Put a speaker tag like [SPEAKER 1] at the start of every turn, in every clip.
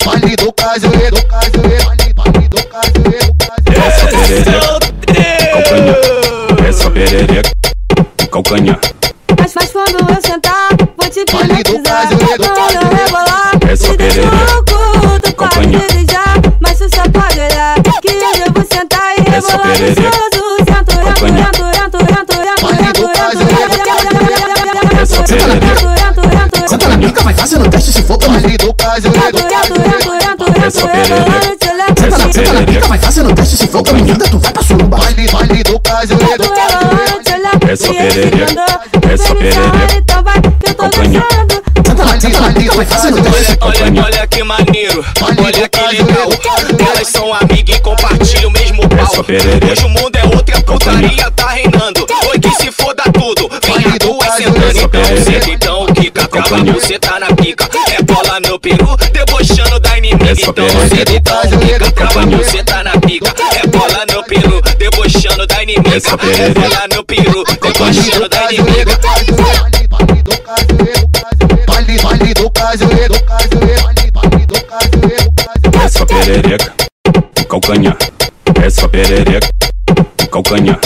[SPEAKER 1] Vale do cajueiro, vale do cajueiro.
[SPEAKER 2] Essa perereca, calcanhar. Essa perereca, calcanhar.
[SPEAKER 3] Mas quando eu sentar, vou te
[SPEAKER 1] Vale do
[SPEAKER 3] hipnotizar.
[SPEAKER 1] cajueiro,
[SPEAKER 3] Quando eu rebolar,
[SPEAKER 2] Essa
[SPEAKER 3] me deixa
[SPEAKER 2] perereca,
[SPEAKER 3] louco, tu pode
[SPEAKER 2] calcanhar.
[SPEAKER 3] desejar. Mas tu só pode olhar, que eu devo sentar e
[SPEAKER 2] Essa
[SPEAKER 3] rebolar
[SPEAKER 2] perereca,
[SPEAKER 3] gostoso. Sento,
[SPEAKER 2] calcanhar.
[SPEAKER 1] Vale do cajueiro,
[SPEAKER 2] Essa perereca,
[SPEAKER 4] Senta na pica, vai fazendo teste se for comigo.
[SPEAKER 1] vale do cajueiro.
[SPEAKER 2] Essa perereca,
[SPEAKER 4] Senta na pica, vai fazendo teste se for comigo. Tu vai pra suruba.
[SPEAKER 1] Vale do cajueiro.
[SPEAKER 2] Essa perereca, calcanhar.
[SPEAKER 4] Senta na pica, vai fazendo teste se for comigo.
[SPEAKER 5] Olha que maneiro, olha que legal. Elas são amigas e compartilham o mesmo pau.
[SPEAKER 2] Essa perereca,
[SPEAKER 5] Hoje o mundo é outro e a putaria tá reinando. Oi, que se foda tudo, vem a tua sentando. Então senta, então quica, trava você tá na pica. É bola no peru, debochando da inimiga. Então senta, então quica, trava você tá na pica. É bola no peru, debochando da inimiga. É bola no peru, debochando da inimiga.
[SPEAKER 1] Vale do cajueiro, vale do cajueiro.
[SPEAKER 2] essa perereca, calcanhar. Essa perereca, calcanhar.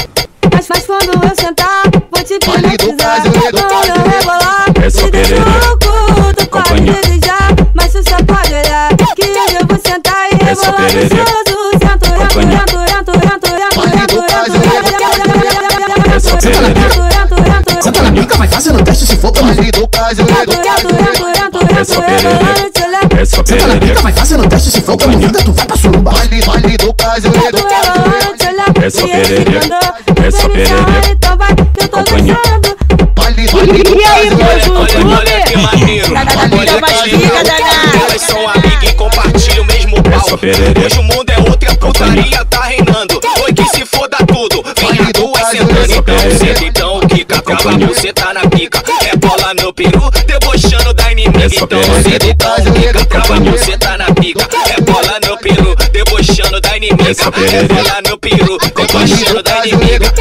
[SPEAKER 3] Mas quando eu sentar, vou te
[SPEAKER 1] Vale do
[SPEAKER 3] hipnotizar.
[SPEAKER 1] cajueiro,
[SPEAKER 3] Quando eu rebolar,
[SPEAKER 2] Essa
[SPEAKER 3] me deixa
[SPEAKER 2] perereca,
[SPEAKER 3] louco, tu pode
[SPEAKER 2] calcanhar.
[SPEAKER 3] desejar. Mas tu só pode olhar, que eu devo sentar e
[SPEAKER 2] Essa
[SPEAKER 3] rebolar
[SPEAKER 2] perereca,
[SPEAKER 3] gostoso. Sento,
[SPEAKER 2] calcanhar. Essa perereca,
[SPEAKER 4] Senta na pica, vai fazendo teste se for comigo.
[SPEAKER 1] vale do cajueiro.
[SPEAKER 2] essa perereca, essa
[SPEAKER 4] Senta na pica,
[SPEAKER 2] perereca,
[SPEAKER 4] vai fazendo teste se for comigo. Tu vai pra suruba.
[SPEAKER 1] Vale do cajueiro.
[SPEAKER 2] essa perereca, essa perereca, calcanhar.
[SPEAKER 6] E aí,
[SPEAKER 5] Olha que maneiro, olha que legal. Elas são amigas e compartilham o mesmo pau.
[SPEAKER 2] Essa perereca,
[SPEAKER 5] Hoje o mundo é outro e a putaria tá reinando. Oi, que se foda tudo, vem a tua sentando. Então senta, então quica, trava você tá na pica. É bola no peru, debochando da inimiga. Então senta, então quica, trava você tá na pica. É bola no peru, debochando da inimiga. É bola no peru, debochando da inimiga.